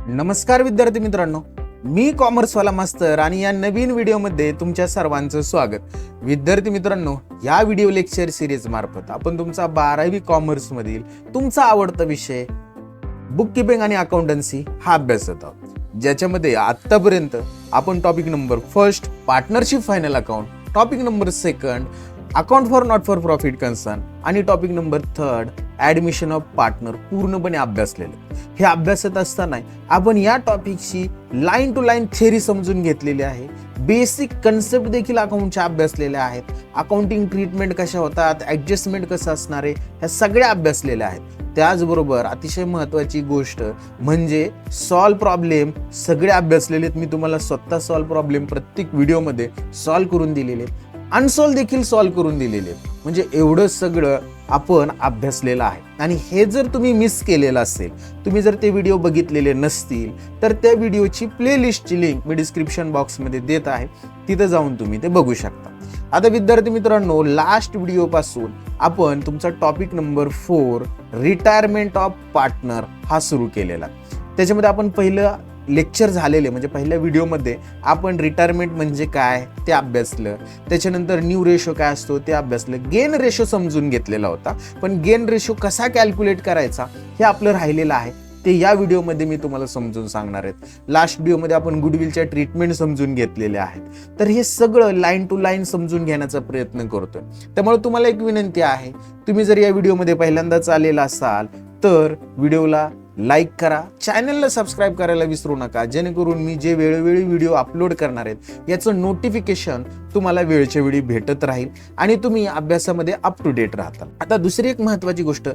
नमस्कार विद्यार्थी मित्रांनो, मी कॉमर्सवाला मास्तर आणि या नवीन व्हिडिओमध्ये तुमच्या सर्वांचं स्वागत. विद्यार्थी मित्रांनो, या व्हिडिओ लेक्चर सिरीज मार्फत आपण तुमचा 12वी कॉमर्स मधील तुमचा आवडता विषय बुक किपिंग आणि अकाउंटन्सी हा अभ्यास करत आहोत, ज्याच्यामध्ये आतापर्यंत आपण topic number first partnership final account, topic number second account for not for profit concern आणि topic number third admission of partner पूर्णपणे अभ्यासलेले. हे अभ्यासत असताना आपण या टॉपिकची लाईन टू लाईन थेअरी समजून घेतलेली आहे. बेसिक कन्सेप्ट देखील अकाउंटच्या अभ्यासलेल्या आहेत. अकाउंटिंग ट्रीटमेंट कशा होतात, ऍडजस्टमेंट कसं असणार आहे, ह्या सगळ्या अभ्यासलेल्या आहेत. त्याचबरोबर अतिशय महत्त्वाची गोष्ट म्हणजे सॉल्व प्रॉब्लेम सगळे अभ्यासलेले आहेत. मी तुम्हाला स्वतः सॉल्व प्रॉब्लेम प्रत्येक व्हिडिओमध्ये सॉल्व करून दिलेले आहेत, अनसॉल्व देखील सॉल्व करून दिलेले आहेत. म्हणजे एवढं सगळं आपण अभ्यासलेलं आहे. आणि हे जर तुम्ही मिस केलेलं असेल, तुम्ही जर ते व्हिडिओ बघितलेले नसतील, तर त्या व्हिडिओची प्लेलिस्टची लिंक मी डिस्क्रिप्शन बॉक्समध्ये देत आहे, तिथं जाऊन तुम्ही ते बघू शकता. आता विद्यार्थी मित्रांनो, लास्ट व्हिडिओ पासून आपण तुमचा topic number 4 retirement of partner हा सुरू केलेला. त्याच्यामध्ये आपण पहिलं लेक्चर झालेले म्हणजे पहिल्या व्हिडिओमध्ये आपण रिटायरमेंट म्हणजे काय ते अभ्यासलं. त्याच्यानंतर न्यू रेशो काय असतो ते अभ्यासलं. गेन रेशो समजून घेतलेला होता, पण गेन रेशो कसा कॅल्क्युलेट करायचा हे आपलं राहिलेलं आहे. ते या व्हिडिओमध्ये मी तुम्हाला समजून सांगणार आहेत. लास्ट व्हिडिओमध्ये आपण गुडविलच्या ट्रीटमेंट समजून घेतलेले आहेत. तर हे सगळं लाईन टू लाईन समजून घेण्याचा प्रयत्न करतोय. त्यामुळे तुम्हाला एक विनंती आहे, तुम्ही जर या व्हिडिओमध्ये पहिल्यांदाच आलेला असाल तर व्हिडिओला लाईक करा, चॅनलला सबस्क्राईब करायला विसरू नका, जेणेकरून मी जे वेळोवेळी व्हिडिओ अपलोड करणार आहेत याचं नोटिफिकेशन तुम्हाला वेळच्या वेळी भेटत राहील आणि तुम्ही अभ्यासामध्ये अप टू डेट राहता. आता दुसरी एक महत्त्वाची गोष्ट,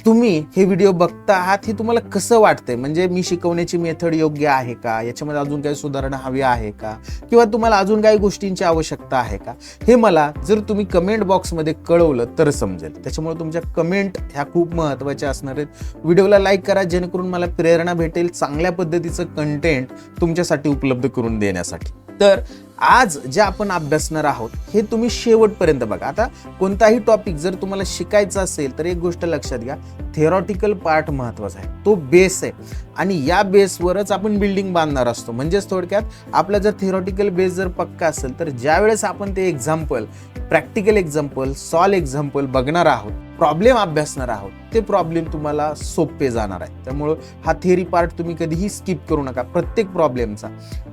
तुम्ही हे व्हिडिओ बघता आहात हे तुम्हाला कसं वाटतंय, म्हणजे मी शिकवण्याची मेथड योग्य आहे का, याच्यामध्ये अजून काही सुधारणा हवी आहे का, किंवा तुम्हाला अजून काही गोष्टींची आवश्यकता आहे का, हे मला जर तुम्ही कमेंट बॉक्समध्ये कळवलं तर समजेल. त्याच्यामुळे तुमच्या कमेंट ह्या खूप महत्त्वाच्या असणार आहेत. व्हिडिओला लाईक करा, जेणेकरून मला प्रेरणा भेटेल चांगल्या पद्धतीचं कंटेंट तुमच्यासाठी उपलब्ध करून देण्यासाठी. तर आज जे आपण अभ्यासणार आहोत हे तुम्ही शेवटपर्यंत बघा. आता कोणताही टॉपिक जर तुम्हाला शिकायचा असेल तर एक गोष्ट लक्षात घ्या, थेरॉटिकल पार्ट महत्त्वाचा आहे, तो बेस आहे आणि या बेसवरच आपण बिल्डिंग बांधणार असतो. म्हणजेच थोडक्यात आपला जर थेरॉटिकल बेस जर पक्का असेल तर ज्या वेळेस आपण ते example, practical example, solve example बघणार आहोत, प्रॉब्लेम अभ्यासणार आहोत, ते प्रॉब्लेम तुम्हाला सोपे जाणार आहे. त्यामुळं हा थेरी पार्ट तुम्ही कधीही स्किप करू नका प्रत्येक प्रॉब्लेमचा.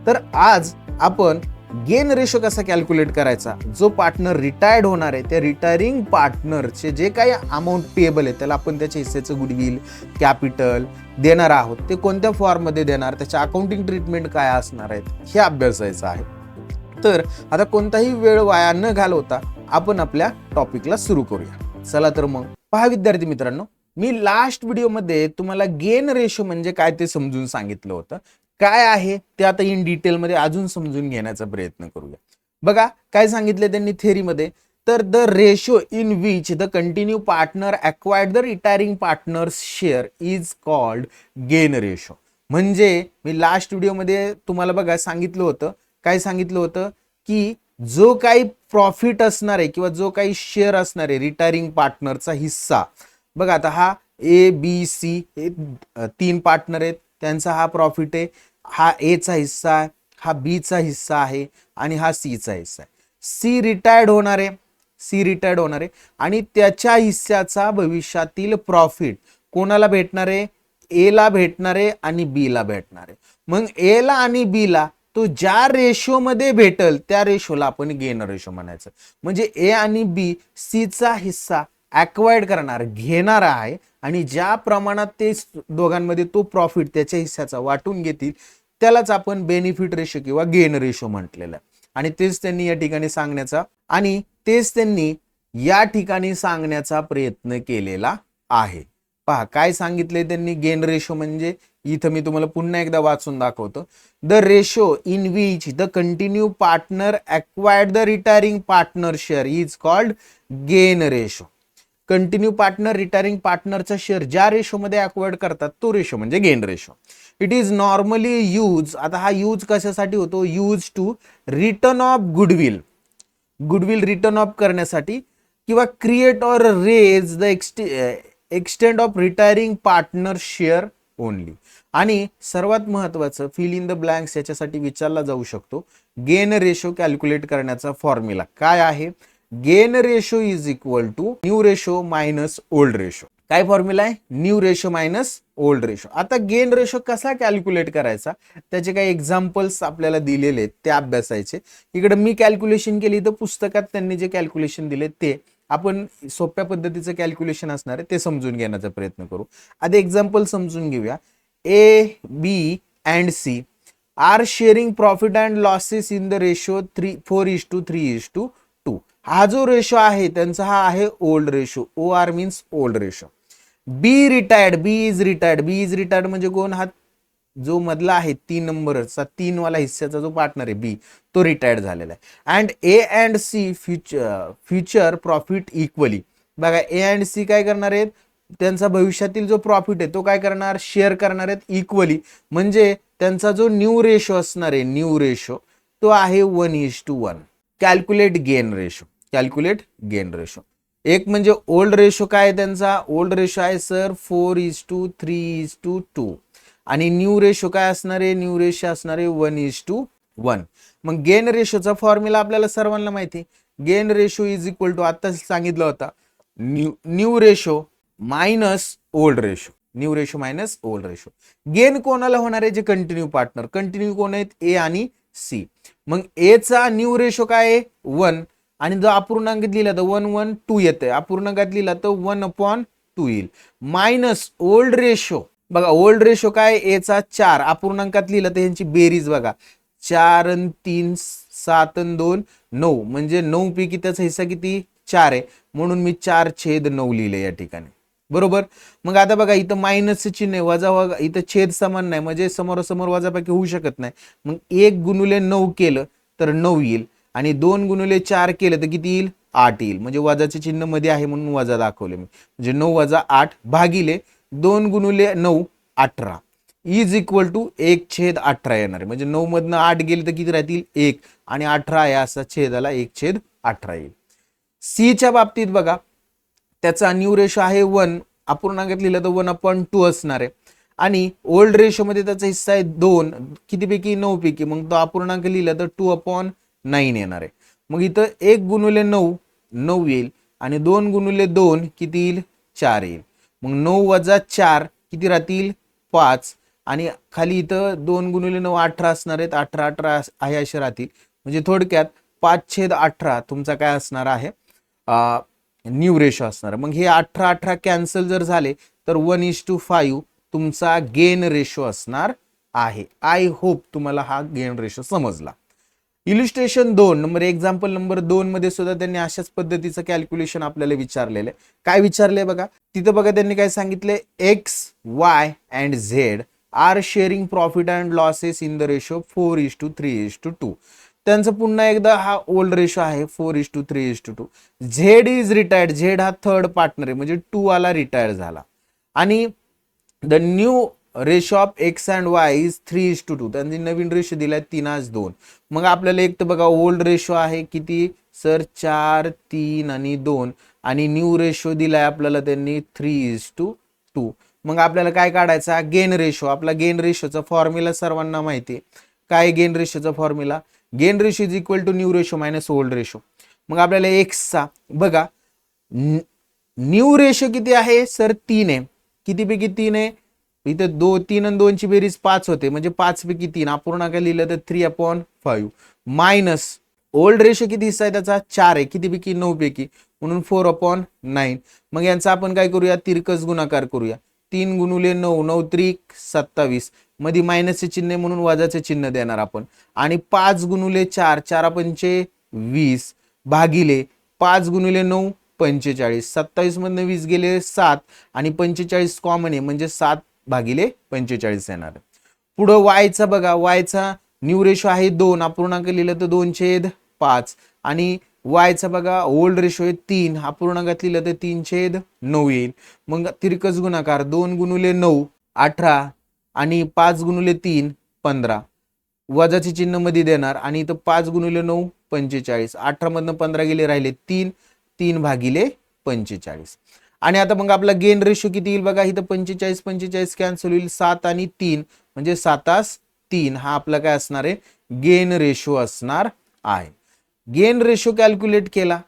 तर आज आपण गेन रेशो कसा कॅल्क्युलेट करायचा, जो पार्टनर रिटायर्ड होणार आहे त्या रिटायरिंग पार्टनरचे जे काही अमाऊंट पेएबल आहे त्याला आपण त्याच्या हिस्सेचं गुडविल, कॅपिटल देणार आहोत, ते कोणत्या फॉर्ममध्ये देणार, त्याच्या अकाउंटिंग ट्रीटमेंट काय असणार आहेत हे अभ्यासायचं आहे. तर आता कोणताही वेळ वाया न घालवता आपण आपल्या टॉपिकला सुरू करूया. चला तर मग पहा विद्यार्थी मित्रांनो, मी लास्ट व्हिडिओमध्ये तुम्हाला गेन रेशो म्हणजे काय ते समजून सांगितलं होतं. काय आहे ते आता इन डिटेलमध्ये अजून समजून घेण्याचा प्रयत्न करूया. बघा काय सांगितले त्यांनी थेअरीमध्ये, तर the ratio in which the continue partner acquired the retiring partners share is called gain ratio. म्हणजे मी लास्ट व्हिडिओमध्ये तुम्हाला बघा सांगितलं होतं, काय सांगितलं होतं की जो काही प्रॉफिट असणार आहे किंवा जो काही शेअर असणार आहे रिटायरिंग पार्टनरचा हिस्सा, बघा आता हा ए बी सी हे 3 पार्टनर आहेत, त्यांचा हा प्रॉफिट आहे, हा ए चा हिस्सा आहे, हा बी चा हिस्सा आहे आणि हा सी चा हिस्सा आहे. सी रिटायर्ड होणार आहे आणि त्याच्या हिस्स्याचा भविष्यातील प्रॉफिट कोणाला भेटणार आहे, ए ला भेटणार आहे आणि बी ला भेटणार आहे. मग ए ला आणि बी ला तो ज्या रेशो मध्ये भेटल त्या रेशोला आपण गेन रेशो म्हणायचं. म्हणजे ए आणि बी सी चा हिस्सा ॲक्वायर्ड करणार, घेणार आहे आणि ज्या प्रमाणात ते दोघांमध्ये तो प्रॉफिट त्याच्या हिस्साचा वाटून घेतील त्यालाच आपण बेनिफिट रेशो किंवा गेन रेशो म्हटलेलं आहे. आणि तेच त्यांनी या ठिकाणी सांगण्याचा प्रयत्न केलेला आहे. पहा काय सांगितले त्यांनी, गेन रेशो म्हणजे इथं मी तुम्हाला पुन्हा एकदा वाचून दाखवतो. The ratio in which the continue partner acquired the retiring partner share is called gain ratio. Continue partner retiring पार्टनरचा शेअर ज्या रेशोमध्ये अक्वायर्ड करतात तो रेशो म्हणजे gain ratio. It is normally use, आता हा यूज कशासाठी होतो, use to return off goodwill return off करण्यासाठी किंवा create or raise the extent of retiring partner share only. आणि सर्वात महत्त्वाचं फिल इन द ब्लँक्स याच्यासाठी विचारला जाऊ शकतो गेन रेशो कॅल्क्युलेट करण्याचा फॉर्म्युला काय आहे. Gain ratio is equal to new ratio minus old ratio. काय फॉर्म्युला आहे, new ratio minus old ratio. आता गेन रेशो कसा कॅल्क्युलेट करायचा त्याचे काही एक्झाम्पल्स आपल्याला दिलेले आहेत ते अभ्यासायचे. इकडे मी कॅल्क्युलेशन केली तर पुस्तकात त्यांनी जे कॅल्क्युलेशन दिले ते आपण सोप्या पद्धतीचं कॅल्क्युलेशन असणार आहे ते समजून घेण्याचा प्रयत्न करू. आता एक्झाम्पल समजून घेऊया. A B and C are sharing profit and losses in the ratio 4:3:2. हा जो रेशो आहे त्यांचा हा आहे old ratio. O R means old ratio. B is retired म्हणजे कोण, हा जो मधला आहे 3 नंबरचा 3 वाला हिस्साचा जो पार्टनर आहे बी तो रिटायर्ड झालेला आहे. And A and C future profit equally. बघा ए अँड सी काय करणार आहेत, त्यांचा भविष्यातील जो प्रॉफिट आहे तो काय करणार, शेअर करणार आहेत इक्वली. म्हणजे त्यांचा जो न्यू रेशो असणार आहे, न्यू रेशो तो आहे 1:1. Calculate gain ratio. एक म्हणजे ओल्ड रेशो काय आहे त्यांचा, ओल्ड रेशो आहे सर 4:3:2 आणि न्यू रेशो काय असणार आहे, न्यू रेशो असणार आहे 1:1. मग गेन रेशोचा फॉर्म्युला आपल्याला सर्वांना माहिती. Gain ratio is equal to आता सांगितलं होता new ratio minus old ratio. New ratio minus old ratio. Gain कोणाला होणार आहे, जे कंटिन्यू पार्टनर. कंटिन्यू कोण आहेत, ए आणि सी. मग ए चा न्यू रेशो काय आहे 1 आणि जर अपूर्णांकात लिहिला तर 1:1:2 येते. अपूर्णांकात लिहिला तर 1/2 येईल. Minus old ratio. बघा ओल्ड रेशो काय, ए चा 4 अपूर्णांकात लिहिला तर यांची बेरीज बघा 4 आणि 3 7 आणि 2 9 म्हणजे 9 पैकी त्याचा हिस्सा किती 4 आहे म्हणून मी 4/9 लिहिले या ठिकाणी. बरोबर. मग आता बघा इथं मायनस चिन्ह आहे, वजा इथं छेद समान नाही म्हणजे समोरासमोर वजाबाकी होऊ शकत नाही. मग 1:9 केलं तर 9 येईल आणि 2:4 केलं तर किती येईल 8 येईल. म्हणजे वजाचे चिन्ह मध्ये आहे म्हणून वजा दाखवले मी. म्हणजे 9 - 8 भागिले 2:9 18 इज इक्वल टू 1/18 येणार आहे. म्हणजे 9 मधनं 8 गेले तर किती राहतील 1 आणि 18 आहे असा छेदाला 1/18 येईल. सी च्या बाबतीत बघा त्याचा न्यू रेशो आहे 1 अपूर्णांकात लिहिलं तर 1/2 असणार आहे आणि ओल्ड रेशो मध्ये त्याचा हिस्सा आहे 2 कितीपैकी 9 पैकी. मग तो अपूर्णांक लिहिला तर 2/9 येणार आहे. मग इथं 1:9 9 येईल आणि 2:2 किती येईल 4 येईल. मग 9 - 4 किती राहतील 5 आणि खाली इथं 2:9 18 असणार आहेत. 18 आहे असे राहतील. म्हणजे थोडक्यात 5/18 तुमचा काय असणार आहे न्यू रेशो असणार. मग हे 18 कॅन्सल जर झाले तर 1:5 तुमचा गेन रेशो असणार आहे. आय होप तुम्हाला हा गेन रेशो समजला. इल्युस्ट्रेशन 2 नंबर एक्झाम्पल नंबर 2 मध्ये सुद्धा त्यांनी अशाच पद्धतीचं कॅल्क्युलेशन आपल्याला विचारलेलं आहे. काय विचारलंय बघा तिथं, बघा त्यांनी काय सांगितलंय X Y and Z are sharing profit and losses in the ratio 4:3:2. त्यांचं पुन्हा एकदा हा ओल्ड रेशो आहे 4:3:2. Z is retired. झेड हा थर्ड पार्टनर आहे म्हणजे 2 वाला रिटायर झाला आणि the new ratio of X and Y is 3:2. त्यांनी नवीन रेशो दिलाय 3:2. मग आपल्याला एक तर बघा ओल्ड रेशो आहे किती सर 4 3 आणि 2 आणि न्यू रेशो दिलाय आपल्याला त्यांनी 3:2. मग आपल्याला काय काढायचा गेन रेशो. आपला गेन रेशोचा फॉर्म्युला सर्वांना माहिती आहे. काय गेन रेशोचा formula, gain ratio is equal to new ratio minus old ratio. मग आपल्याला एक्सचा बघा न्यू रेशो किती आहे सर 3 आहे. किती पैकी 3 आहे इथं 3 आणि 2 ची बेरीज 5 होते म्हणजे 5 पैकी 3 अपूर्णांक लिहिलं तर 3/5 मायनस ओल्ड रेशो किती हिस्सा आहे त्याचा 4 आहे किती पैकी 9 पैकी म्हणून 4/9. मग यांचा आपण काय करूया तिरकस गुणाकार करूया. 3 × 9 9 त्रिक 27 मध्ये मायनसचे चिन्ह म्हणून वजाचे चिन्ह देणार आपण आणि 5 × 4 4×5 20 भागिले 5 × 9 45. 27 मधनं 20 गेले 7 आणि 45 कॉमन आहे म्हणजे 7/45 येणार. पुढं वायचा बघा वायचा न्यू रेशो आहे 2 अपूर्णांक लिहिलं तर 2/5 आणि वायचा बघा ओल्ड रेशो आहे 3 अपूर्णांकात लिहिलं तर 3/9 येईल. मग तिरकस गुणाकार 2 × 9 18 आणि 5 × 3 15 वजाचे चिन्ह मध्ये देणार आणि इथं 5 × 9 45. 18 मधनं 15 गेले राहिले 3 3/45. आणि आता मग आपला गेन रेशो किती येईल बघा, इथं 45 45 कॅन्सल होईल, 7 आणि 3 म्हणजे 7-3 हा आपला काय असणार आहे, गेन रेशो असणार आहे. गेन रेशो कॅल्क्युलेट केला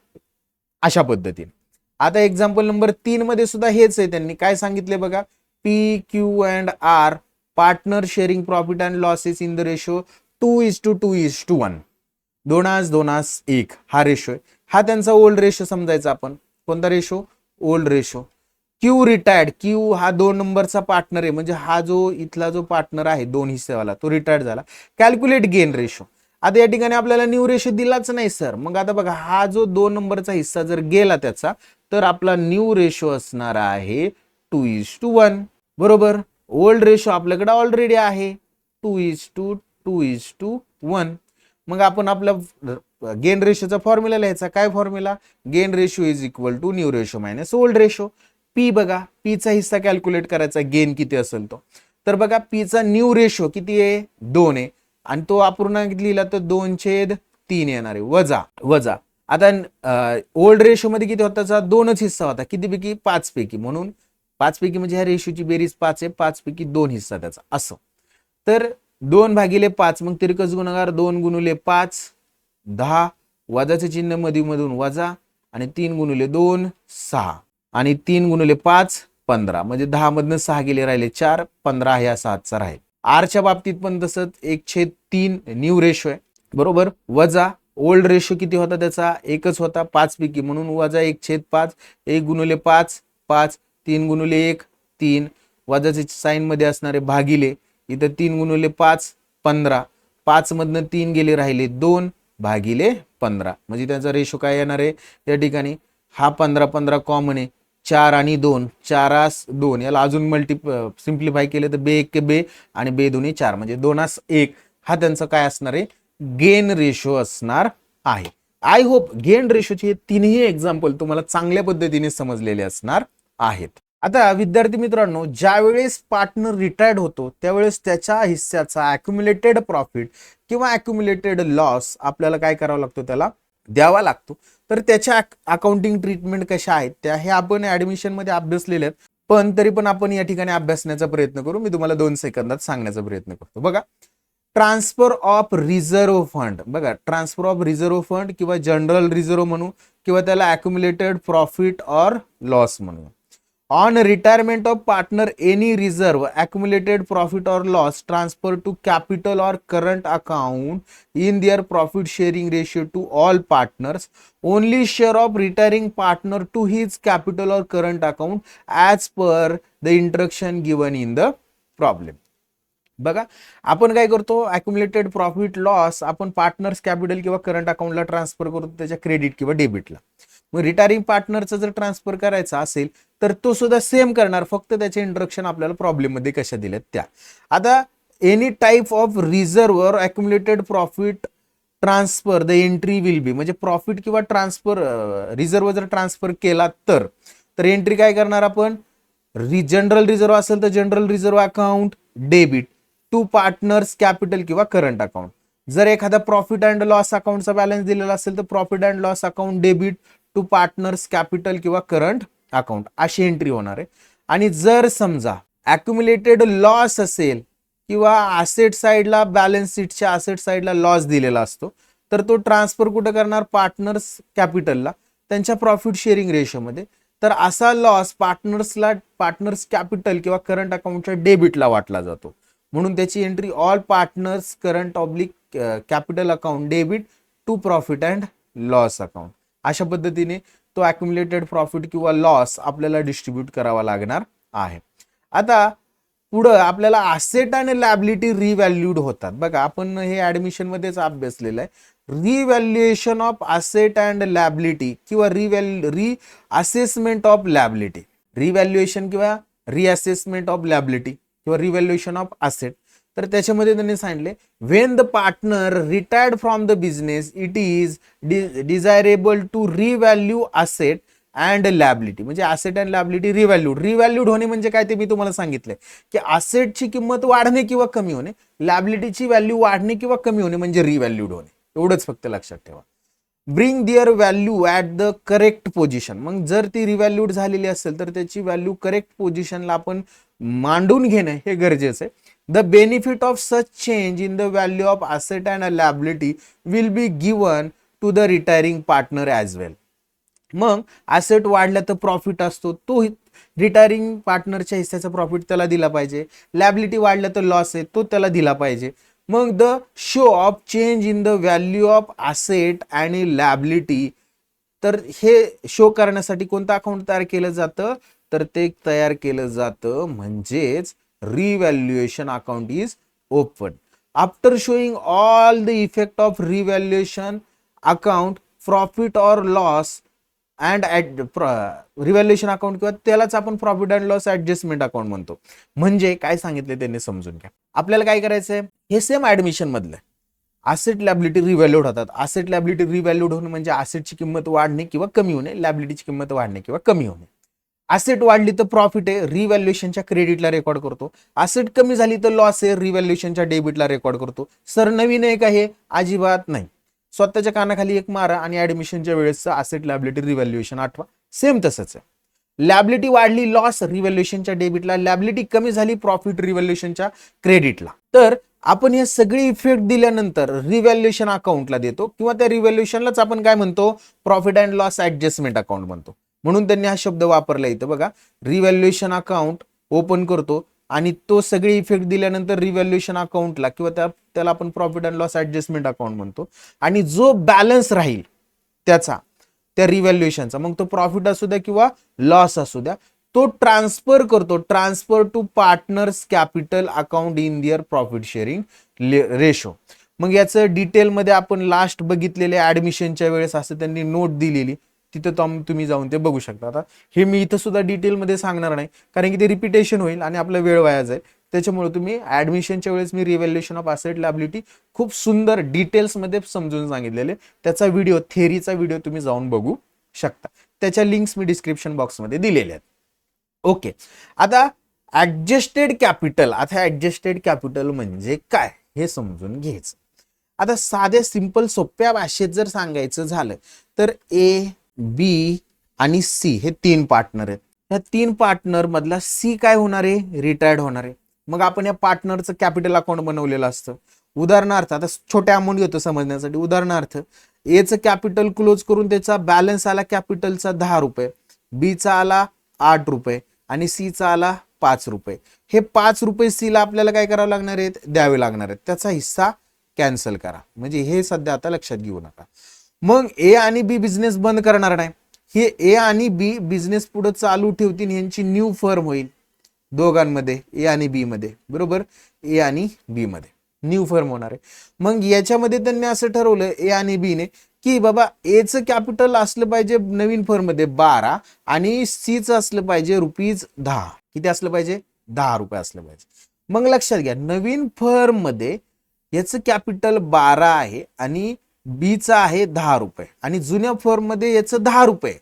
अशा पद्धतीने. आता एक्झाम्पल नंबर 3 मध्ये सुद्धा हेच आहे, त्यांनी काय सांगितले बघा, P Q and R partner sharing profit and losses in the ratio 2:2:1, 2:1 हा रेशो आहे. हा त्यांचा ओल्ड रेशो समजायचा आपण. कोणता ratio, old ratio. Q retired, Q हा 2 नंबरचा पार्टनर आहे, म्हणजे हा जो इथला जो पार्टनर आहे 2 हिस्सेवाला तो रिटायर्ड झाला. Calculate gain ratio. आता या ठिकाणी आपल्याला न्यू रेशो दिलाच नाही सर, मग आता बघा हा जो 2 नंबरचा हिस्सा जर गेला त्याचा, तर आपला न्यू रेशो असणार आहे 2:1. बरोबर. ओल्ड रेशो आपल्याकडे ऑलरेडी आहे 2:1. मग आपण आपला गेन रेशोचा फॉर्म्युला लिहायचा. काय formula, gain ratio is equal to new ratio minus old ratio. P बघा, पी चा हिस्सा कॅल्क्युलेट करायचा, गेन किती असेल तो. तर बघा पी चा न्यू रेशो किती आहे, 2 आहे, आणि तो अपूर्णांक लिहिला तर 2/3 येणार आहे, वजा वजा. आता ओल्ड रेशो मध्ये किती होता, 2च हिस्सा होता, कितीपैकी, 5 पैकी, म्हणून 5 पैकी म्हणजे ह्या रेशोची बेरीज 5 आहे, 5 पैकी 2 हिस्सा त्याचा असं. तर 2/5 मग तिरकस गुणाकार 2 गुणिले 5 10, वजाचे चिन्ह मधून वजा, आणि 3 गुणिले 2 6, आणि 3 गुणिले 5 15, म्हणजे 10 मधनं 6 गेले, राहिले 4, 15 ह्या 7चा राहील. आरच्या बाबतीत पण तसंच 1/3 न्यू रेशो आहे, बरोबर. वजा ओल्ड रेशो किती होता त्याचा, एकच होता 5 पैकी, म्हणून वजा 1/5, 1 गुणिले 5 5, 3 गुणिले 1 3, वजाचे साइन मध्ये असणारे भागिले, इथं 3 गुणिले 5 15, 5 मधनं 3 गेले, राहिले 2 भागिले 15, म्हणजे त्याचा रेशो काय येणार आहे या ठिकाणी, हा 15 15 कॉमन आहे, 4 आणि 2 4-2, याला अजून सिम्प्लिफाय केले तर बे 1 बे, आणि बे 2 4, म्हणजे 2:1 हा त्यांचा काय असणार आहे, गेन रेशो असणार आहे. आय होप गेन रेशोचे हे तिन्ही एक्झाम्पल तुम्हाला चांगल्या पद्धतीने समजलेले असणार आहेत. आता विद्यार्थी मित्रांनो, ज्यावेळेस पार्टनर रिटायर्ड होतो त्यावेळेस त्याच्या हिस्स्याचा अॅक्युम्युलेटेड प्रॉफिट किंवा अॅक्युम्युलेटेड लॉस आपल्याला काय करावा लागतो, त्याला द्यावा लागतो. तर त्याच्या अकाउंटिंग ट्रीटमेंट कशा आहेत त्या हे आपण ऍडमिशन मध्ये अभ्यासलेले आहेत, पण तरी पण आपण या ठिकाणी अभ्यासण्याचा प्रयत्न करू. मी तुम्हाला 2 सेकंदात सांगण्याचा प्रयत्न करतो. बघा, ट्रान्सफर ऑफ रिझर्व्ह फंड. बघा, ट्रान्सफर ऑफ रिझर्व्ह फंड किंवा जनरल रिझर्व्ह म्हणू, किंवा त्याला अॅक्युम्युलेटेड प्रॉफिट ऑर लॉस म्हणू. On retirement of partner, any reserve, accumulated profit or loss transferred to capital or current account in their profit sharing ratio to all partners. Only share of retiring partner to his capital or current account as per the instruction given in the problem. बघा, आपण काय करतो, अॅक्युम्युलेटेड profit loss आपण partners capital किंवा current अकाउंटला transfer करतो, त्याच्या credit किंवा डेबिटला. मग रिटायरिंग पार्टनरचा जर ट्रान्सफर करायचा असेल तर तो सुद्धा सेम करणार, फक्त त्याचे इंट्रोडक्शन आपल्याला प्रॉब्लेम मध्ये कशा दिल्यात त्या. आता एनी टाइप ऑफ रिझर्व्ह और accumulated profit transfer the entry will be, म्हणजे प्रॉफिट किंवा ट्रान्सफर रिझर्व्ह जर ट्रान्सफर केला तर एंट्री काय करणार आपण, जनरल रिझर्व्ह असेल तर general reserve account debit to partners capital किंवा करंट अकाउंट. जर एखादा प्रॉफिट अँड लॉस अकाउंटचा बॅलन्स दिलेला असेल तर profit and loss account debit to partners capital किंवा करंट अकाउंट अशी एंट्री होणार आहे. आणि जर समजा अॅक्युम्युलेटेड लॉस असेल किंवा असेट साइडला, बॅलन्स शीटच्या असेट साइडला लॉस दिलेला असतो, तर तो ट्रान्सफर कुठे करणार, पार्टनर्स कॅपिटलला त्यांच्या प्रॉफिट शेअरिंग रेशोमध्ये. तर असा लॉस पार्टनर्स कॅपिटल किंवा करंट अकाउंटच्या डेबिटला वाटला जातो, म्हणून त्याची entry all partners current oblique capital account debit to profit and loss account. अशा पद्धतीने तो अॅक्युम्युलेटेड प्रॉफिट किंवा लॉस आपल्याला डिस्ट्रीब्यूट करावा लागणार आहे. आता पुढं आपल्याला असेट आणि लॅबिलिटी रिव्हॅल्यूड होतात. बघा, आपण हे ऍडमिशन मध्येच अभ्यासलेलं आहे. Revaluation of asset and liability किंवा रिअसेसमेंट ऑफ लॅबिलिटी, रिव्हॅल्युएशन किंवा रिअसेसमेंट ऑफ लॅबिलिटी किंवा रिव्हॅल्युएशन ऑफ असेट. तर त्याच्यामध्ये त्यांनी सांगितले, when the partner retired from the business it is desirable to revalue asset and liability, म्हणजे असेट अँड लॅबिलिटी रिव्हॅल्यूड होणे म्हणजे काय ते मी तुम्हाला सांगितलंय की असेटची किंमत वाढणे किंवा कमी होणे, लॅबिलिटीची व्हॅल्यू वाढणे किंवा कमी होणे म्हणजे रिव्हॅल्यूड होणे, एवढंच फक्त लक्षात ठेवा. Bring their value at the correct position. मग जर ती रिव्हॅल्यूड झालेली असेल तर त्याची व्हॅल्यू करेक्ट पोझिशनला आपण मांडून घेणं हे गरजेचं आहे. The benefit of such change in the value of asset and liability will be given to the retiring partner as well. मग ॲसेट वाढला तर प्रॉफिट असतो, तो रिटायरिंग पार्टनरच्या हिस्साचा प्रॉफिट त्याला दिला पाहिजे. लॅबिलिटी वाढला तर लॉस आहे, तो त्याला दिला पाहिजे. मग the show off change in the value of asset आणि लॅबिलिटी, तर हे शो करण्यासाठी कोणतं अकाउंट तयार केलं जातं, तर ते तयार केलं जातं म्हणजेच revaluation account is open. After showing all the effect of revaluation account, profit or loss and revaluation account किंवा त्यालाच आपण profit and loss adjustment account म्हणतो. म्हणजे काय सांगितले त्यांनी समजून घ्या. आपल्याला काय करायचंय, हे सेम ऍडमिशन मधलं असेट लॅबिलिटी रिव्हॅल्यूड होतात. असेट लॅबिलिटी रिव्हॅल्यूड होणे म्हणजे असेटची किंमत वाढणे किंवा कमी होणे, लॅबिलिटीची किंमत वाढणे किंवा कमी होणे. असेट वाढली तर प्रॉफिट आहे, रिव्हॅल्युएशनच्या क्रेडिटला रेकॉर्ड करतो. असेट कमी झाली तर लॉस आहे, रिव्हॅल्युएशनच्या डेबिटला रेकॉर्ड करतो. सर नवीन आहे का हे? अजिबात नाही. स्वतःच्या कानाखाली एक मारा आणि ऍडमिशनच्या वेळेस असेट लॅबिलिटी रिव्हॅल्युएशन आठवा. सेम तसंच आहे. लॅबिलिटी वाढली लॉस रिव्हॅल्युएशनच्या डेबिटला, लॅबिलिटी कमी झाली प्रॉफिट रिव्हॅल्युएशनच्या क्रेडिटला. तर आपण हे सगळे इफेक्ट दिल्यानंतर रिव्हॅल्युएशन अकाउंटला देतो किंवा त्या रिव्हॅल्युएशनलाच आपण काय म्हणतो, profit and loss adjustment account म्हणतो. म्हणून त्यांनी हा शब्द वापरला इथं बघा. रिव्हॅल्युएशन अकाउंट ओपन करतो आणि तो सगळे इफेक्ट दिल्यानंतर रिव्हॅल्युएशन अकाउंटला किंवा त्याला आपण profit and loss adjustment account म्हणतो. आणि जो बॅलन्स राहील त्याचा, त्या रिव्हॅल्युएशनचा, मग तो प्रॉफिट असू द्या किंवा लॉस असू द्या, तो ट्रान्सफर करतो, transfer to partners capital account in their profit sharing ratio. मग याचं डिटेलमध्ये आपण लास्ट बघितलेले ऍडमिशनच्या वेळेस असं त्यांनी नोट दिलेली, तिथं तुम्ही जाऊन ते बघू शकता. आता हे मी इथं सुद्धा डिटेलमध्ये सांगणार नाही कारण की ते रिपिटेशन होईल आणि आपला वेळ वाया जाईल. त्याच्यामुळे तुम्ही ऍडमिशनच्या वेळेस मी रिव्हॅल्युएशन ऑफ असेट लॅबिलिटी खूप सुंदर डिटेल्समध्ये समजून सांगितलेले, त्याचा व्हिडिओ, थेअरीचा व्हिडिओ तुम्ही जाऊन बघू शकता. त्याच्या लिंक्स मी डिस्क्रिप्शन बॉक्समध्ये दिलेल्या आहेत. ओके, आता ऍडजस्टेड कॅपिटल. आता ऍडजस्टेड कॅपिटल म्हणजे काय हे समजून घ्यायचं. आता साध्या सिंपल सोप्या भाषेत जर सांगायचं झालं तर ए, बी आणि सी हे 3 पार्टनर आहेत. या 3 पार्टनर मधला सी काय होणार आहे, रिटायर्ड होणार आहे. मग आपण या पार्टनरचं कॅपिटल अकाउंट बनवलेलं असतं. उदाहरणार्थ आता छोट्या अमाऊंट घेतो समजण्यासाठी. उदाहरणार्थ एचं कॅपिटल क्लोज करून त्याचा बॅलन्स आला कॅपिटलचा 10 रुपये, बीचा आला 8 रुपये आणि सीचा आला 5 रुपये. हे 5 रुपये सीला आपल्याला काय करावं लागणार आहेत, द्यावे लागणार आहेत. त्याचा हिस्सा कॅन्सल करा. म्हणजे हे सध्या आता लक्षात घेऊ नका. मग ए आणि बी बिझनेस बंद करणार नाही. हे ए आणि बी बिझनेस पुढे चालू ठेवतील, यांची न्यू फर्म होईल दोघांमध्ये, ए आणि बी मध्ये, बरोबर. ए आणि बी मध्ये न्यू फर्म होणार आहे. मग याच्यामध्ये त्यांनी असं ठरवलं ए आणि बी ने की बाबा एचं कॅपिटल असलं पाहिजे नवीन फर्म मध्ये 12 आणि सीचं असलं पाहिजे ₹10. किती असलं पाहिजे, 10 रुपये असलं पाहिजे. मग लक्षात घ्या, नवीन फर्म मध्ये याचं कॅपिटल 12 आहे आणि बीचा आहे 10 रुपये आणि जुन्या फर्म मध्ये याचं 10 रुपये.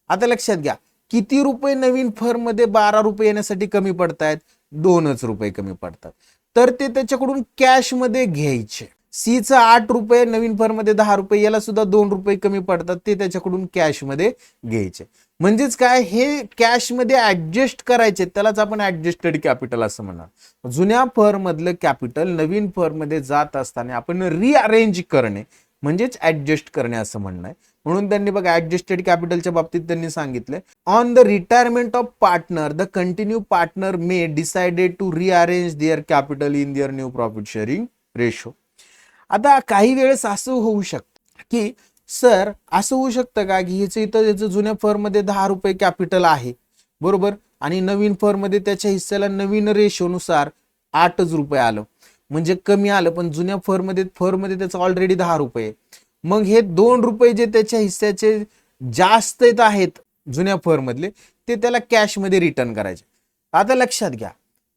आता लक्षात घ्या, किती रुपये नवीन फर्म मध्ये 12 रुपये येण्यासाठी कमी पडतायत, 2च रुपये कमी पडतात. तर ते त्याच्याकडून कॅश मध्ये घ्यायचे. सीचा 8 रुपये, नवीन फर्म मध्ये 10 रुपये, याला सुद्धा 2 रुपये कमी पडतात, ते त्याच्याकडून कॅश मध्ये घ्यायचे. म्हणजेच काय, हे कॅश मध्ये ऍडजस्ट करायचे, त्यालाच आपण ऍडजस्टेड कॅपिटल असं म्हणणार. जुन्या फर्म मधलं कॅपिटल नवीन फर्म मध्ये जात असताना आपण रिअरेंज करणे म्हणजेच ऍडजस्ट करणे असं म्हणणं आहे. म्हणून त्यांनी बघा ऍडजस्टेड कॅपिटलच्या बाबतीत त्यांनी सांगितलंय, on the retirement of partner the continue partner may decided to rearrange their capital in their new profit sharing ratio. आता काही वेळेस असं होऊ शकतं की सर असं होऊ शकतं का की याचं जुन्या फर्म मध्ये 10 रुपये कॅपिटल आहे, बरोबर, आणि नवीन फर्म मध्ये त्याच्या हिस्स्याला नवीन रेशोनुसार 8च रुपये आलं, म्हणजे कमी आलं. पण जुन्या फर्म मध्ये त्याचं ऑलरेडी 10 रुपये. मग हे 2 रुपये जे त्याच्या हिस्स्याचे जास्त येत आहेत जुन्या फर्म मधले, ते त्याला कॅश मध्ये रिटर्न करायचे. आता लक्षात घ्या,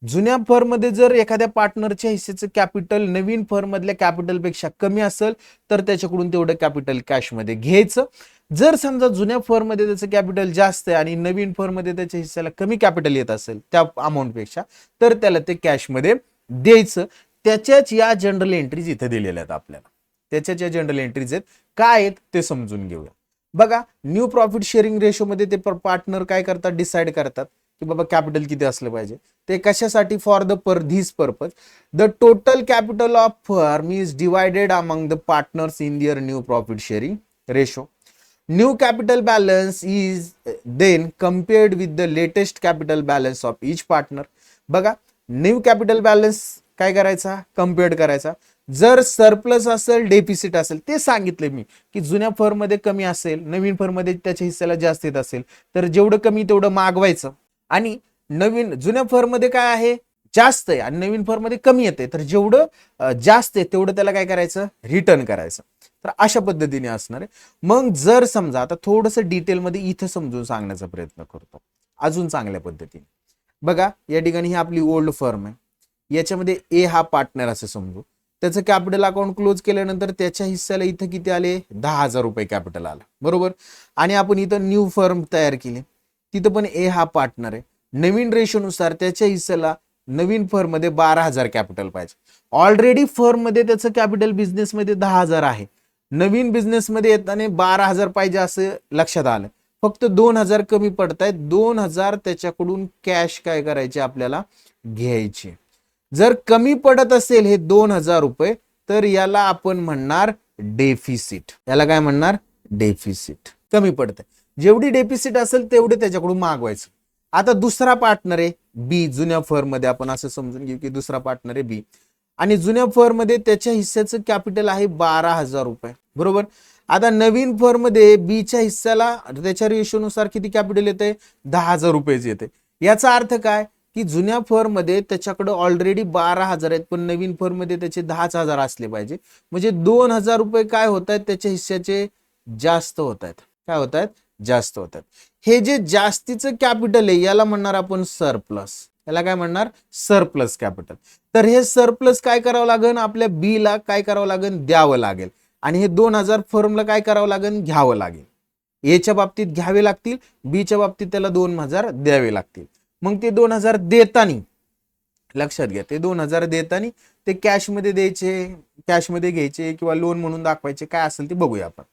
जुन्या फर्म मध्ये जर एखाद्या पार्टनरच्या हिस्सेचं कॅपिटल नवीन फर्म मधल्या कॅपिटल पेक्षा कमी असेल तर त्याच्याकडून तेवढं कॅपिटल कॅश मध्ये घ्यायचं. जर समजा जुन्या फर्म मध्ये त्याचं कॅपिटल जास्त आहे आणि नवीन फर्म मध्ये त्याच्या हिस्स्याला कमी कॅपिटल येत असेल त्या अमाऊंट पेक्षा, तर त्याला ते कॅश मध्ये द्यायचं. त्याच्याच या जनरल एंट्रीज इथे दिलेल्या आहेत आपल्याला. त्याच्या ज्या जनरल एंट्रीज आहेत काय आहेत ते समजून घेऊया. बघा, न्यू प्रॉफिट शेअरिंग रेशो मध्ये ते पार्टनर काय करतात, डिसाईड करतात की बाबा कॅपिटल किती असलं पाहिजे. ते कशासाठी, for this purpose the total capital of firm is divided among the partners in their new profit sharing ratio. New capital balance is then compared with the latest capital balance of each partner. बघा, new capital balance काय करायचा, compared करायचा. जर surplus असेल, deficit असेल, ते सांगितले मी की जुन्या फर्म मध्ये कमी असेल, नवीन फर्म मध्ये त्याच्या हिस्स्याला जास्त येत असेल तर जेवढं कमी तेवढं मागवायचं. आणि जुन्या फर्म मध्ये काय आहे, जास्त आहे आणि नवीन फर्म मध्ये कमी येते, तर जेवढं जास्त आहे तेवढं त्याला काय करायचं, रिटर्न करायचं. तर अशा पद्धतीने असणार आहे. मग जर समजा आता थोडंसं डिटेलमध्ये इथं समजून सांगण्याचा प्रयत्न करतो अजून चांगल्या पद्धतीने. बघा, या ठिकाणी ही आपली ओल्ड फर्म आहे, याच्यामध्ये ए हा पार्टनर असं समजू. त्याचं कॅपिटल अकाउंट क्लोज केल्यानंतर त्याच्या हिस्स्याला इथं किती आले, 10,000 रुपये कॅपिटल आलं, बरोबर. आणि आपण इथं न्यू फर्म तयार केली, तिथं पण ए हा पार्टनर आहे. नवीन रेशोनुसार त्याच्या हिस्स्याला नवीन फर्म मध्ये 12,000 कॅपिटल पाहिजे. ऑलरेडी फर्म मध्ये त्याचं कॅपिटल बिझनेसमध्ये 10,000 आहे, नवीन बिझनेसमध्ये येताना 12,000 पाहिजे असं लक्षात आलं. फक्त 2,000 कमी पडतायत, 2,000 त्याच्याकडून कॅश काय करायचे, आपल्याला घ्यायचे. जर कमी पडत असेल हे 2,000 रुपये तर याला आपण म्हणणार डेफिसिट. याला काय म्हणणार, डेफिसिट. कमी पडतंय, जेवढी डेफिसिट असेल तेवढे त्याच्याकडून मागवायचं. आता दुसरा पार्टनर आहे बी, जुन्या फर्म मध्ये आपण असं समजून घेऊ की दुसरा पार्टनर आहे बी, आणि जुन्या फर्म मध्ये त्याच्या हिस्स्याचं कॅपिटल आहे 12,000 रुपये, बरोबर. आता नवीन फर्म मध्ये बीच्या हिस्स्याला त्याच्या रेशोनुसार किती कॅपिटल येते, 10,000 रुपयेच येते. याचा अर्थ काय की जुन्या फर्म मध्ये त्याच्याकडे ऑलरेडी 12,000 आहेत, पण नवीन फर्म मध्ये त्याचे 10,000 असले पाहिजे. म्हणजे 2,000 रुपये काय होत आहेत, त्याच्या हिस्स्याचे जास्त होत आहेत. काय होत आहेत, जास्त होत आहेत. हे जे जास्तीचं कॅपिटल आहे याला म्हणणार आपण सरप्लस. याला काय म्हणणार, सरप्लस कॅपिटल. तर हे सरप्लस काय करावं लागेल, आपल्या बी ला काय करावं लागेल, द्यावं लागेल. आणि हे 2,000 फर्मला काय करावं लागेल, घ्यावं लागेल. एच्या बाबतीत घ्यावे लागतील, बीच्या बाबतीत त्याला 2,000 द्यावे लागतील. मग ते 2,000 देतानी, लक्षात घ्या, ते 2,000 देतानी ते कॅश मध्ये द्यायचे, कॅश मध्ये घ्यायचे किंवा लोन म्हणून दाखवायचे, काय असेल ते बघूया आपण.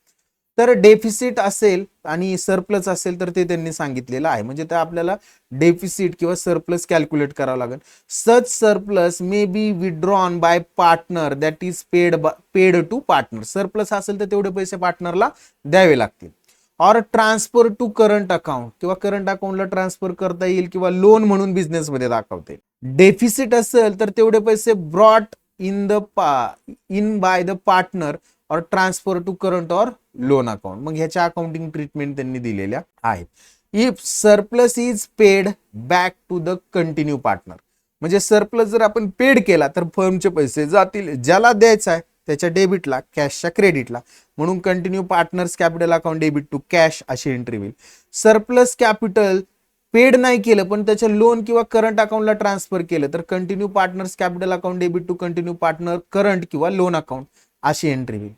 तर डेफिसिट असेल आणि सरप्लस असेल तर ते त्यांनी सांगितलेलं आहे. म्हणजे ते आपल्याला डेफिसिट किंवा सरप्लस कॅल्क्युलेट करावं लागेल. Such surplus may be withdrawn by partner that is paid to partner. Surplus असेल तर तेवढे पैसे पार्टनरला द्यावे लागतील. Or transfer to current account, किंवा करंट अकाउंटला ट्रान्सफर करता येईल किंवा लोन म्हणून बिझनेस मध्ये दाखवते. डेफिसिट असेल तर तेवढे पैसे brought in by the partner or transfer to current or loan account. मग ह्याच्या अकाउंटिंग ट्रीटमेंट त्यांनी दिलेल्या आहेत. If surplus is paid back to the continue partner, म्हणजे सरप्लस जर आपण पेड केला तर फर्मचे पैसे जातील ज्याला द्यायचा आहे त्याच्या डेबिटला, कॅशच्या क्रेडिटला. म्हणून continue partners capital account debit to cash अशी एंट्री होईल. सरप्लस कॅपिटल पेड नाही केलं पण त्याच्या लोन किंवा करंट अकाउंटला ट्रान्सफर केलं तर continue partners capital account debit to continue partner current किंवा लोन अकाउंट अशी एंट्री होईल.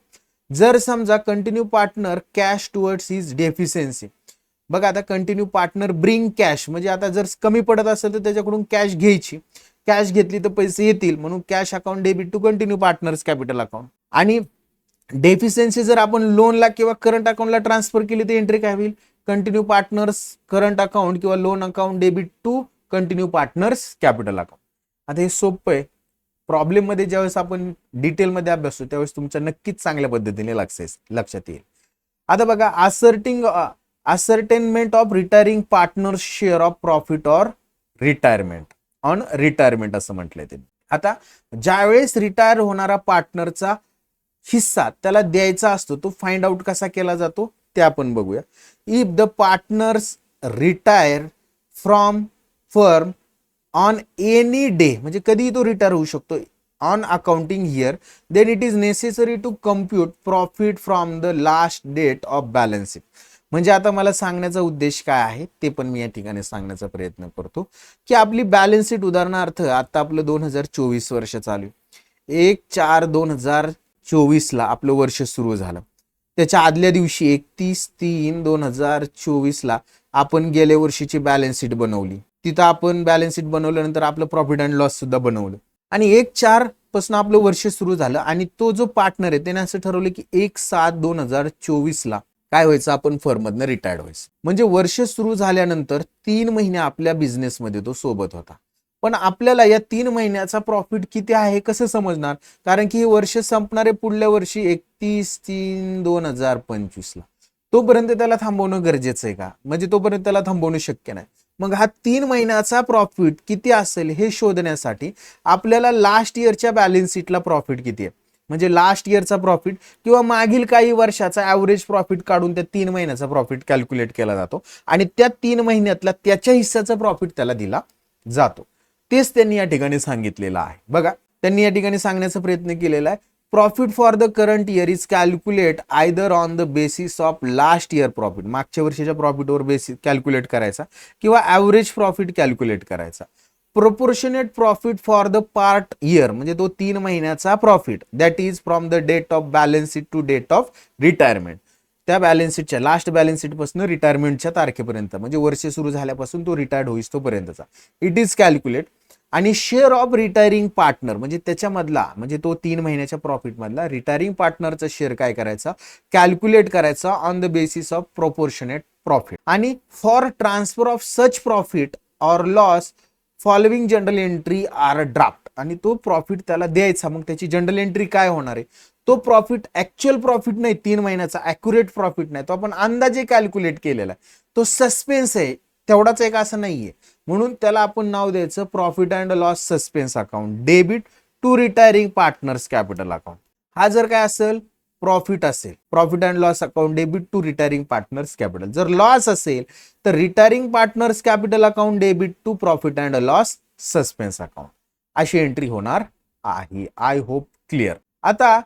जर समजा continue partner cash towards his deficiency, बघा आता कंटिन्यू पार्टनर ब्रिंग कॅश, म्हणजे आता जर कमी पडत असेल तर त्याच्याकडून कॅश घ्यायची, कॅश घेतली तर पैसे येतील, म्हणून cash account debit to continue partners capital account. आणि डेफिशियन्सी जर आपण लोनला किंवा करंट अकाउंटला ट्रान्सफर केली तर एंट्री काय होईल, कंटिन्यू पार्टनर्स करंट अकाउंट किंवा loan account debit to continue partners capital account. आता हे सोपं आहे. प्रॉब्लेम मध्ये ज्यावेळेस आपण डिटेलमध्ये अभ्यासू त्यावेळेस तुमच्या नक्कीच चांगल्या पद्धतीने लक्षात येईल. आता बघा, ascertainment of retiring partner share of profit or retirement on retirement असं म्हटलंय त्यांनी. आता ज्यावेळेस रिटायर होणारा पार्टनरचा हिस्सा त्याला द्यायचा असतो तो फाइंड आउट कसा केला जातो ते आपण बघूया. If the partners retire from firm on any day, म्हणजे कधी तो रिटायर होऊ शकतो on accounting year, then it is necessary to compute profit from the last date of balance sheet. म्हणजे आता मला सांगण्याचा उद्देश काय आहे ते पण मी या ठिकाणी सांगण्याचा प्रयत्न करतो की आपली बॅलन्स शीट उदाहरणार्थ आता आपलं 2024 वर्ष चालू आहे, 1/4/2024 ला आपलं वर्ष सुरू झालं. त्याच्या आदल्या दिवशी 31/3/2024 ला आपण गेल्या वर्षीची बॅलन्स शीट बनवली. तिथं आपण बॅलन्स शीट बनवल्यानंतर आपलं प्रॉफिट अँड लॉस सुद्धा बनवलं आणि 1/4 पासून आपलं वर्ष सुरू झालं आणि तो जो पार्टनर आहे त्याने असं ठरवलं की 1/7/2024 काय व्हायचं, आपण फर्ममधनं रिटायर्ड व्हायचं. म्हणजे वर्ष सुरू झाल्यानंतर 3 महिने आपल्या बिझनेसमध्ये तो सोबत होता. पण आपल्याला या 3 महिन्याचा प्रॉफिट किती आहे कसं समजणार, कारण की हे वर्ष संपणारे पुढल्या वर्षी 31/3/2025 तोपर्यंत त्याला थांबवणं गरजेचं आहे का, म्हणजे तोपर्यंत त्याला थांबवणं शक्य नाही. मग हा 3 महिन्याचा प्रॉफिट किती असेल हे शोधण्यासाठी आपल्याला लास्ट इयरच्या बॅलन्स शीटला प्रॉफिट किती आहे, म्हणजे लास्ट इयरचा प्रॉफिट किंवा मागील काही वर्षाचा ऍव्हरेज प्रॉफिट काढून त्या 3 महिन्याचा प्रॉफिट कॅल्क्युलेट केला जातो आणि त्या 3 महिन्यातला त्याच्या हिस्साचा प्रॉफिट त्याला दिला जातो. तेच त्यांनी या ठिकाणी सांगितलेलं आहे. बघा, त्यांनी या ठिकाणी सांगण्याचा प्रयत्न केलेला आहे, profit for the current year is calculate either on the basis of last year profit, मागच्या वर्षाच्या प्रॉफिटवर बेसिस कॅल्क्युलेट करायचा किंवा ऍव्हरेज प्रॉफिट कॅल्क्युलेट करायचा. Proportionate profit for the part year म्हणजे तो 3 महिन्याचा profit that is from the date of balance sheet to date of retirement, त्या बॅलन्स शीटच्या लास्ट बॅलन्स शीट पासून रिटायरमेंटच्या तारखेपर्यंत म्हणजे वर्ष सुरू झाल्यापासून तो रिटायर्ड होईस तोपर्यंतचा इट इज कॅल्क्युलेट. आणि शेअर ऑफ रिटायरिंग पार्टनर म्हणजे त्याच्यामधला म्हणजे तो 3 महिन्याच्या प्रॉफिट मधला रिटायरिंग पार्टनरचा शेअर काय करायचा, कॅल्क्युलेट करायचा on the basis of proportionate profit. आणि for transfer of such profit or loss following general entry are draft, आणि तो प्रॉफिट त्याला द्यायचा. मग त्याची जनरल एंट्री काय होणार आहे, तो प्रॉफिट ऍक्च्युअल प्रॉफिट नाही, 3 महिन्याचा ऍक्युरेट प्रॉफिट नाही, तो आपण अंदाजे कॅल्क्युलेट केलेला आहे, तो सस्पेन्स आहे, तेवढाच एक असं नाहीये. म्हणून त्याला आपण नाव द्यायचं profit and loss suspense account, debit to retiring partners capital account. हा जर काय असेल प्रॉफिट असेल, profit and loss account debit to retiring partners capital. जर लॉस असेल तर retiring partners capital account debit to profit and loss suspense account अशी entry होणार आहे. I hope clear. आता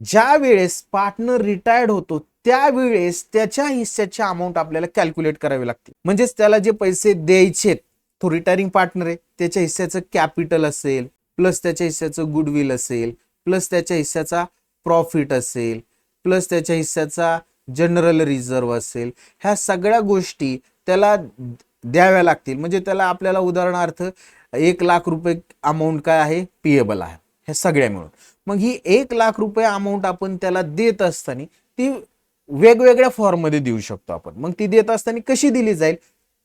ज्या वेळेस पार्टनर रिटायर्ड होतो त्यावेळेस त्याच्या हिस्स्याची अमाऊंट आपल्याला कॅल्क्युलेट करावी लागते. म्हणजेच त्याला जे पैसे द्यायचे, तो रिटायरिंग पार्टनर आहे, त्याच्या हिस्स्याचं कॅपिटल असेल, प्लस त्याच्या हिस्स्याचं गुडविल असेल, प्लस त्याच्या हिस्स्याचा प्रॉफिट असेल, प्लस त्याच्या हिस्स्याचा जनरल रिझर्व्ह असेल, ह्या सगळ्या गोष्टी त्याला द्याव्या लागतील. म्हणजे त्याला आपल्याला उदाहरणार्थ 1,00,000 रुपये अमाऊंट काय आहे पेएबल आहे, ह्या सगळ्या मिळून. मग ही 1,00,000 रुपये अमाऊंट आपण त्याला देत असताना ती वेगवेगळ्या फॉर्म मध्ये देऊ शकतो आपण. मग ती देत असताना कशी दिली जाईल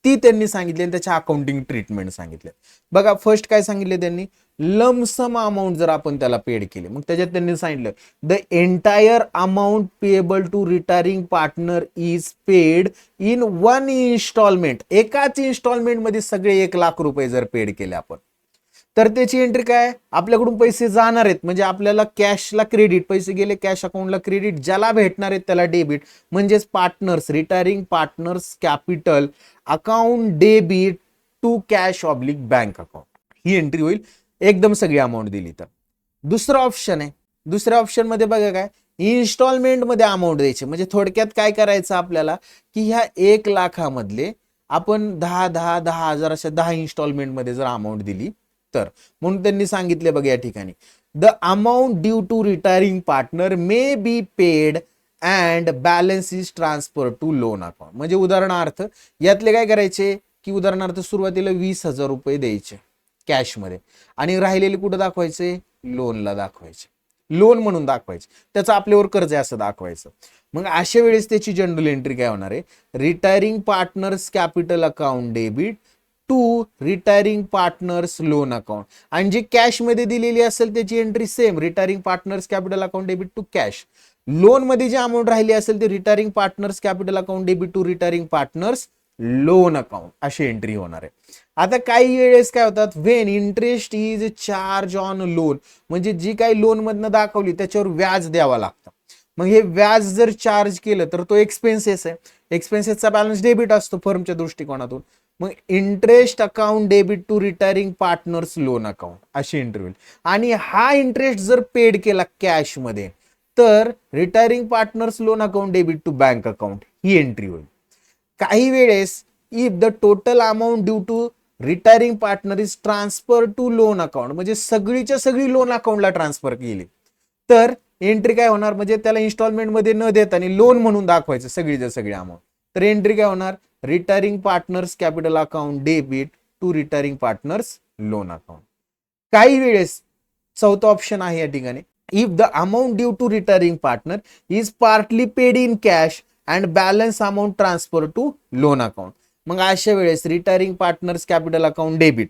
ती त्यांनी सांगितली आणि त्याच्या अकाउंटिंग ट्रीटमेंट सांगितले. बघा, फर्स्ट काय सांगितले त्यांनी, लमसम अमाऊंट जर आपण त्याला पेड केले, मग त्याच्यात त्यांनी सांगितलं the entire amount payable to retiring partner is paid in one installment. एकाच इन्स्टॉलमेंट मध्ये सगळे 1,00,000 रुपये जर पेड केले आपण, तर त्याची एंट्री काय, आपल्याकडून पैसे जाणार आहेत म्हणजे आपल्याला कॅशला क्रेडिट, पैसे गेले कॅश अकाउंटला क्रेडिट, ज्याला भेटणार आहेत त्याला डेबिट, म्हणजेच partners retiring partners capital account debit to cash oblique bank account, ही एंट्री होईल एकदम सगळी अमाऊंट दिली तर. दुसरं ऑप्शन आहे, दुसऱ्या ऑप्शन मध्ये बघा काय, इन्स्टॉलमेंट मध्ये अमाऊंट द्यायची. म्हणजे थोडक्यात काय करायचं आपल्याला की ह्या 1,00,000 मधले आपण 10,000 अशा 10 इन्स्टॉलमेंट मध्ये जर अमाऊंट दिली तर. म्हणून त्यांनी सांगितले बघा या ठिकाणी, the amount due to retiring partner may be paid and balance is transfer to loan account. म्हणजे उदाहरणार्थ यातले काय करायचे की उदाहरणार्थ सुरुवातीला 20,000 रुपये द्यायचे कॅशमध्ये आणि राहिलेले कुठं दाखवायचे, लोनला दाखवायचे, लोन म्हणून दाखवायचे, त्याचं आपल्यावर कर्ज आहे असं दाखवायचं. मग अशा वेळेस त्याची जनरल एंट्री काय होणार आहे, retiring partners capital account debit to retiring partners loan account. आणि जी कॅश मध्ये दिलेली असेल त्याची entry same, retiring partners capital account debit to cash. Loan मध्ये जी अमाऊंट राहिली असेल ती retiring partners capital account debit to retiring partners loan account अशी एंट्री होणार आहे. आता काही वेळेस काय होतात, when interest is charge on loan, म्हणजे जी काही लोन मधनं दाखवली त्याच्यावर व्याज द्यावा लागतं. मग हे व्याज जर चार्ज केलं तर तो एक्सपेन्सेस आहे, एक्सपेन्सेसचा बॅलन्स डेबिट असतो फर्मच्या दृष्टिकोनातून. मग interest account debit to retiring partners loan account अशी एंट्री होईल. आणि हा इंटरेस्ट जर पेड केला कॅश मध्ये तर retiring partners loan account debit to bank account ही एंट्री होईल. काही वेळेस if the total amount due to retiring partner is transfer to loan account, म्हणजे सगळीच्या सगळी लोन अकाउंटला ट्रान्सफर केली तर एंट्री काय होणार, म्हणजे त्याला इन्स्टॉलमेंट मध्ये न देता आणि लोन म्हणून दाखवायचं सगळीच्या सगळी अमाऊंट, तर एंट्री काय होणार, retiring partners capital account debit to retiring partners loan account. काही वेळेस चौथा ऑप्शन आहे या ठिकाणी, if the amount due to retiring partner is partly paid in cash and balance amount transfer to loan account. मग अशा वेळेस retiring partners capital account debit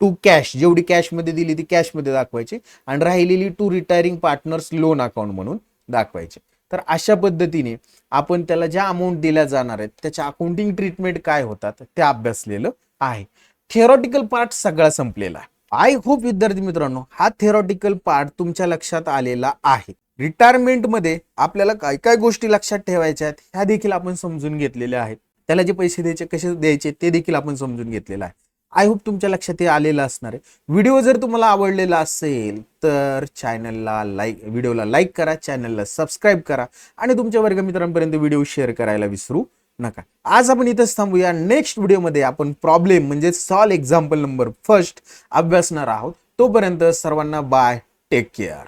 to cash, जेवढी कॅशमध्ये दिली ती कॅशमध्ये दाखवायची आणि राहिलेली to retiring partners loan account म्हणून दाखवायचे. तर अशा पद्धतीने आपण त्याला ज्या अमाऊंट दिल्या जाणार आहेत त्याच्या अकाउंटिंग ट्रीटमेंट काय होतात ते अभ्यासलेलं आहे. थिअरॉटिकल पार्ट सगळा संपलेला आहे. आय होप विद्यार्थी मित्रांनो हा थिअरॉटिकल पार्ट तुमच्या लक्षात आलेला आहे. रिटायरमेंटमध्ये आपल्याला काय काय गोष्टी लक्षात ठेवायच्या आहेत ह्या देखील आपण समजून घेतलेल्या आहेत. त्याला जे पैसे द्यायचे कसे द्यायचे ते देखील आपण समजून घेतलेलं आहे. आय होप तुमच्या लक्षात हे आलेलं असणार आहे. व्हिडिओ जर तुम्हाला आवडलेला असेल तर व्हिडिओला लाईक करा, चॅनलला सबस्क्राईब करा आणि तुमच्या वर्गमित्रांपर्यंत व्हिडिओ शेअर करायला विसरू नका. आज आपण इथंच थांबूया. नेक्स्ट व्हिडिओमध्ये आपण प्रॉब्लेम म्हणजे सॉल्व एक्झाम्पल नंबर फर्स्ट अभ्यासणार आहोत. तोपर्यंत सर्वांना बाय, टेक केअर.